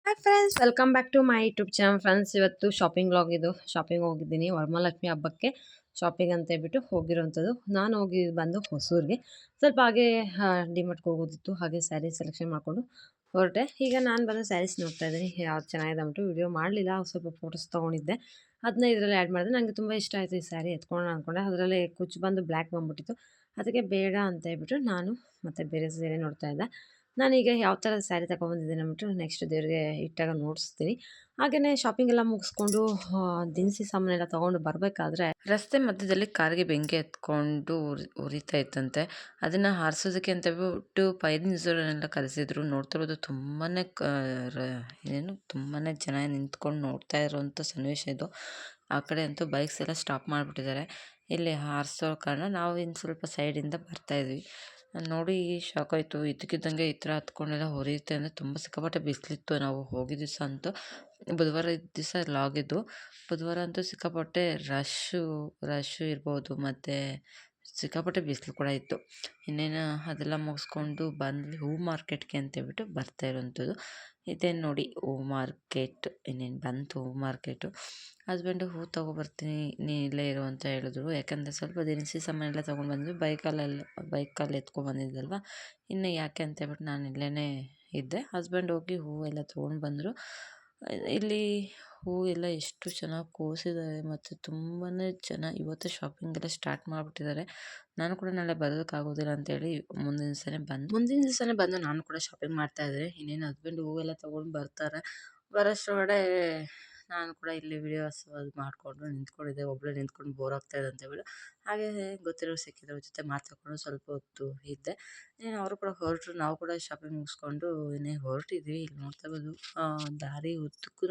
Hi friends, welcome back to my YouTube channel. Friends, ಇವತ್ತು shopping vlog ಇದು. Shopping ಹೋಗಿದ್ದೀನಿ, ವರಮಹಾಲಕ್ಷ್ಮಿ ಹಬ್ಬಕ್ಕೆ ಶಾಪಿಂಗ್ ಅಂತ ಹೇಳ್ಬಿಟ್ಟು ಹೋಗಿರೋವಂಥದ್ದು. ನಾನು ಹೋಗಿ ಬಂದು ಹೊಸೂರಿಗೆ ಸ್ವಲ್ಪ ಹಾಗೆ ಡಿಮಾರ್ಟ್ಗೆ ಹೋಗೋದಿತ್ತು, ಹಾಗೆ ಸ್ಯಾರಿ ಸೆಲೆಕ್ಷನ್ ಮಾಡಿಕೊಂಡು ಹೊರಟೆ. ಈಗ ನಾನು ಬಂದು ಸ್ಯಾರೀಸ್ ನೋಡ್ತಾ ಇದ್ದೀನಿ, ಯಾವ್ದು ಚೆನ್ನಾಗಿದೆ ಅಂದ್ಬಿಟ್ಟು ವಿಡಿಯೋ ಮಾಡಲಿಲ್ಲ, ಸ್ವಲ್ಪ ಫೋಟೋಸ್ ತೊಗೊಂಡಿದ್ದೆ. ಅದನ್ನ ಇದರಲ್ಲಿ ಆ್ಯಡ್ ಮಾಡಿದೆ. ನನಗೆ ತುಂಬ ಇಷ್ಟ ಆಯಿತು ಈ ಸ್ಯಾರಿ, ಎತ್ಕೊಳ್ಳೋಣ ಅಂದ್ಕೊಂಡೆ. ಅದರಲ್ಲಿ ಕುಚ್ಚು ಬಂದು ಬ್ಲ್ಯಾಕ್ ಬಂದ್ಬಿಟ್ಟಿತ್ತು, ಅದಕ್ಕೆ ಬೇಡ ಅಂತ ಹೇಳ್ಬಿಟ್ಟು ನಾನು ಮತ್ತೆ ಬೇರೆ ಸೀರೆ ನೋಡ್ತಾ ಇದ್ದೆ. ನಾನೀಗ ಯಾವ ಥರ ಸ್ಯಾರಿ ತಗೊಬಂದಿದ್ದೀನಿ ಅಂದ್ಬಿಟ್ಟು ನೆಕ್ಸ್ಟ್ ದೇವ್ರಿಗೆ ಇಟ್ಟಾಗ ನೋಡಿಸ್ತೀನಿ. ಹಾಗೆಯೇ ಶಾಪಿಂಗ್ ಎಲ್ಲ ಮುಗಿಸ್ಕೊಂಡು ದಿನಸಿ ಸಾಮಾನೆಲ್ಲ ತೊಗೊಂಡು ಬರಬೇಕಾದ್ರೆ ರಸ್ತೆ ಮಧ್ಯದಲ್ಲಿ ಕಾರಿಗೆ ಬೆಂಕಿ ಎತ್ಕೊಂಡು ಉರಿತಾ ಇತ್ತಂತೆ. ಅದನ್ನು ಹಾರಿಸೋದಕ್ಕೆ ಅಂತ ಹೇಳ್ಬಿಟ್ಟು ಫೈರ್ ಇಂಜಿನನ್ನೆಲ್ಲ ಕರೆಸಿದ್ರು. ನೋಡ್ತಿರೋದು ತುಂಬಾ ಜನ ನಿಂತ್ಕೊಂಡು ನೋಡ್ತಾ ಇರೋವಂಥ ಸನ್ನಿವೇಶ ಇದು. ಆ ಕಡೆ ಅಂತೂ ಬೈಕ್ಸ್ ಎಲ್ಲ ಸ್ಟಾಪ್ ಮಾಡಿಬಿಟ್ಟಿದ್ದಾರೆ. ಇಲ್ಲಿ ಹಾರಿಸೋ ಕಾರಣ ನಾವು ಇನ್ನು ಸ್ವಲ್ಪ ಸೈಡಿಂದ ಬರ್ತಾಯಿದ್ವಿ. ನೋಡಿ ಶಾಕ್ ಆಯಿತು. ಇದ್ದಕ್ಕಿದ್ದಂಗೆ ಈ ಥರ ಹತ್ಕೊಂಡೆಲ್ಲ ಹೊರೆಯುತ್ತೆ ಅಂದರೆ ತುಂಬ ಸಿಕ್ಕಾಪಟ್ಟೆ ಬಿಸಿಲಿತ್ತು. ನಾವು ಹೋಗಿದ್ದ ದಿವಸ ಅಂತೂ ಬುಧವಾರ ದಿವಸ ಲಾಗಿದ್ದು. ಬುಧವಾರ ಅಂತೂ ಸಿಕ್ಕಾಪಟ್ಟೆ ರಶ್ಶು ಇರ್ಬೋದು, ಮತ್ತು ಸಿಕ್ಕಾಪಟ್ಟೆ ಬಿಸಿಲು ಕೂಡ ಇತ್ತು. ಇನ್ನೇನು ಅದೆಲ್ಲ ಮುಗಿಸ್ಕೊಂಡು ಬಂದ್ವಿ ಹೂ ಮಾರ್ಕೆಟ್ಗೆ ಅಂತೇಳ್ಬಿಟ್ಟು ಬರ್ತಾ ಇರೋವಂಥದ್ದು. ಇದೇನು ನೋಡಿ ಹೂ ಮಾರ್ಕೆಟ್, ಇನ್ನೇನು ಬಂತು ಹೂ ಮಾರ್ಕೆಟು. ಹಸ್ಬೆಂಡು ಹೂ ತೊಗೊಬರ್ತೀನಿ ನೀ ಇಲ್ಲೇ ಇರು ಅಂತ ಹೇಳಿದ್ರು. ಯಾಕಂದರೆ ಸ್ವಲ್ಪ ದಿನಸಿ ಸಾಮಾನೆಲ್ಲ ತೊಗೊಂಡು ಬಂದ್ವಿ. ಬೈಕಲ್ಲಿ ಎತ್ಕೊಂಡ್ಬಂದಿದ್ದಲ್ವ, ಇನ್ನು ಯಾಕೆ ಅಂತ ಹೇಳ್ಬಿಟ್ಟು ನಾನು ಇಲ್ಲೇ ಇದ್ದೆ. ಹಸ್ಬೆಂಡ್ ಹೋಗಿ ಹೂವೆಲ್ಲ ತೊಗೊಂಡು ಬಂದರು. ಇಲ್ಲಿ ಹೂ ಎಲ್ಲ ಎಷ್ಟು ಚೆನ್ನಾಗಿ ಕೋಸಿದ್ದಾರೆ, ಮತ್ತು ತುಂಬಾ ಜನ ಇವತ್ತು ಶಾಪಿಂಗ್ ಎಲ್ಲ ಸ್ಟಾರ್ಟ್ ಮಾಡಿಬಿಟ್ಟಿದ್ದಾರೆ. ನಾನು ಕೂಡ ನಾಳೆ ಬರೋದಕ್ಕಾಗೋದಿಲ್ಲ ಅಂತೇಳಿ ಮುಂದಿನ ದಿವಸನೇ ಬಂದು ನಾನು ಕೂಡ ಶಾಪಿಂಗ್ ಮಾಡ್ತಾಯಿದ್ದೆ. ಇನ್ನೇನು ಹಸ್ಬೆಂಡ್ ಹೂವೆಲ್ಲ ತೊಗೊಂಡು ಬರ್ತಾರೆ. ಬರೋಷ್ಟರೊಳಗಡೆ ನಾನು ಕೂಡ ಇಲ್ಲಿ ವಿಡಿಯೋಸ್ ಅದು ಮಾಡಿಕೊಂಡು ನಿಂತ್ಕೊಂಡಿದ್ದೆ. ಒಬ್ಬಳೇ ನಿಂತ್ಕೊಂಡು ಬೋರ್ ಆಗ್ತಾಯಿದೆ ಅಂತೇಳ್ಬಿಟ್ಟು ಹಾಗೆ ಗೊತ್ತಿರೋರು ಸಿಕ್ಕಿದ್ರು ಜೊತೆ ಮಾತಾಡ್ಕೊಂಡು ಸ್ವಲ್ಪ ಹೊತ್ತು ಇದ್ದೆ. ಇನ್ನೇನು ಅವರು ಕೂಡ ಹೊರಟರು. ನಾವು ಕೂಡ ಶಾಪಿಂಗ್ ಮುಗಿಸ್ಕೊಂಡು ಇನ್ನೇನು ಹೊರಟಿದ್ವಿ. ಇಲ್ಲಿ ನೋಡ್ತಾ ಇರ್ಬೋದು, ದಾರಿ ಉದ್ದಕ್ಕೂ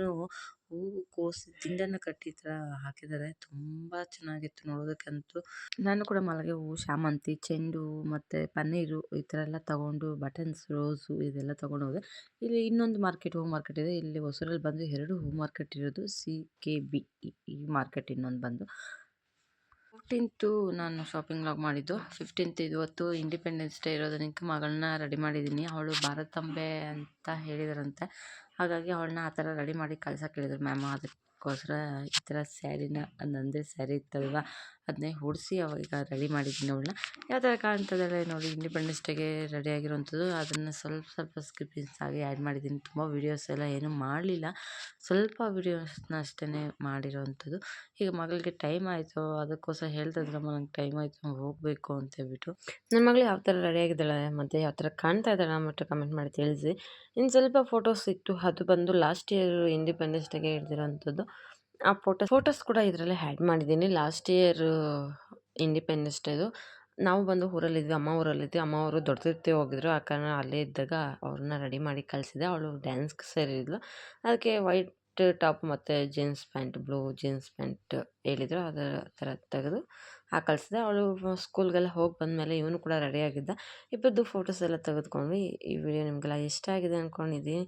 ಹೂವು ಕೋಸು ದಿಂಡನ್ನು ಕಟ್ಟಿ ಈ ಥರ ಹಾಕಿದ್ದಾರೆ. ತುಂಬ ಚೆನ್ನಾಗಿತ್ತು ನೋಡೋದಕ್ಕಂತೂ. ನಾನು ಕೂಡ ಮಲ್ಲಿಗೆ ಹೂವು, ಶಾಮಂತಿ, ಚೆಂಡು ಹೂವು ಮತ್ತು ಪನ್ನೀರು ಈ ಥರ ಎಲ್ಲ ತೊಗೊಂಡು ಬಟನ್ಸ್, ರೋಸು ಇದೆಲ್ಲ ತೊಗೊಂಡು ಹೋದೆ. ಇಲ್ಲಿ ಇನ್ನೊಂದು ಹೂ ಮಾರ್ಕೆಟ್ ಇದೆ. ಇಲ್ಲಿ ಹೊಸೂರಲ್ಲಿ ಬಂದು 2 ಹೂ ಮಾರ್ಕೆಟ್ ಇರೋದು. CKB ಈ ಮಾರ್ಕೆಟ್ ಇನ್ನೊಂದು ಬಂದು 15th ನಾನು ಶಾಪಿಂಗ್ ವ್ಲಾಗ್ ಮಾಡಿದ್ದು. 15th ಇವತ್ತು ಇಂಡಿಪೆಂಡೆನ್ಸ್ ಡೇ ಇರೋದಕ್ಕೆ ಮಗಳನ್ನ ರೆಡಿ ಮಾಡಿದ್ದೀನಿ. ಅವಳು ಭಾರತಾಂಬೆ ಅಂತ ಹೇಳಿದಾರಂತೆ. ಹಾಗಾಗಿ ಅವಳನ್ನ ಆ ಥರ ರೆಡಿ ಮಾಡಿ ಕಳ್ಸೋಕೆ ಹೇಳಿದ್ರು ಮ್ಯಾಮ್. ಅದಕ್ಕೋಸ್ಕರ ಈ ಥರ ಸ್ಯಾರಿನ, ನಂದೇ ಸ್ಯಾರಿ ಇತ್ತಲ್ವ, ಅದನ್ನೇ ಉಡಿಸಿ ಅವಾಗ ರೆಡಿ ಮಾಡಿದ್ದೀನಿ ಅವಳನ್ನ. ಯಾವ ಥರ ಕಾಣ್ತದೆ ನೋಡಿ, ಇಂಡಿಪೆಂಡೆನ್ಸ್ ಡೇಗೆ ರೆಡಿ ಆಗಿರೋವಂಥದ್ದು. ಅದನ್ನು ಸ್ವಲ್ಪ ಸ್ಕಿಪ್ಪಿಂಗ್ಸ್ ಆಗಿ ಆ್ಯಡ್ ಮಾಡಿದ್ದೀನಿ. ತುಂಬ ವೀಡಿಯೋಸ್ ಎಲ್ಲ ಏನೂ ಮಾಡಲಿಲ್ಲ, ಸ್ವಲ್ಪ ವೀಡಿಯೋಸ್ನ ಅಷ್ಟೇ ಮಾಡಿರೋವಂಥದ್ದು. ಈಗ ಮಗಳಿಗೆ ಟೈಮ್ ಆಯಿತು, ಅದಕ್ಕೋಸ್ಕರ ಹೇಳ್ತಾಯಿದ್ರಮ್ಮ ನಂಗೆ ಟೈಮ್ ಆಯಿತು, ಹೋಗಬೇಕು ಅಂತ ಹೇಳ್ಬಿಟ್ಟು. ನನ್ನ ಮಗಳು ಯಾವ ಥರ ರೆಡಿಯಾಗಿದ್ದಾಳೆ ಮತ್ತು ಯಾವ ಥರ ಕಾಣ್ತಾ ಇದ್ದಾಳೆ ಅಂದ್ಬಿಟ್ಟು ಕಮೆಂಟ್ ಮಾಡಿ ತಿಳಿಸಿ. ಇನ್ನು ಸ್ವಲ್ಪ ಫೋಟೋಸ್ ಇತ್ತು, ಅದು ಬಂದು ಲಾಸ್ಟ್ ಇಯರ್ ಇಂಡಿಪೆಂಡೆನ್ಸ್ ಡೇಗೆ ಹಿಡ್ದಿರೋವಂಥದ್ದು. ಆ ಫೋಟೋಸ್ ಕೂಡ ಇದರಲ್ಲಿ ಆ್ಯಡ್ ಮಾಡಿದ್ದೀನಿ. ಲಾಸ್ಟ್ ಇಯರ್ ಇಂಡಿಪೆಂಡೆನ್ಸ್ ಡೇದು ನಾವು ಬಂದು ಊರಲ್ಲಿದ್ವಿ, ಅಮ್ಮ ಊರಲ್ಲಿದ್ವಿ. ಅಮ್ಮ ಅವರು ದೊಡ್ಡತಿರ್ತಿ ಹೋಗಿದ್ರು. ಆ ಕಾರಣ ಅಲ್ಲೇ ಇದ್ದಾಗ ಅವ್ರನ್ನ ರೆಡಿ ಮಾಡಿ ಕಳಿಸಿದೆ. ಅವಳು ಡ್ಯಾನ್ಸ್ಗೆ ಸೇರಿದ್ಲು. ಅದಕ್ಕೆ ವೈಟ್ ಟಾಪ್ ಮತ್ತು jeans pant, blue jeans pant ಹೇಳಿದ್ರು, ಅದರ ಥರ ತೆಗೆದು ಕಳಿಸಿದೆ. ಅವಳು ಸ್ಕೂಲ್ಗೆಲ್ಲ ಹೋಗಿ ಬಂದಮೇಲೆ ಇವನು ಕೂಡ ರೆಡಿಯಾಗಿದ್ದ. ಇಬ್ಬರದ್ದು ಫೋಟೋಸ್ ಎಲ್ಲ ತೆಗೆದುಕೊಂಡ್ವಿ. ಈ ವಿಡಿಯೋ ನಿಮಗೆಲ್ಲ ಇಷ್ಟ ಆಗಿದೆ ಅಂದ್ಕೊಂಡಿದ್ದೀನಿ.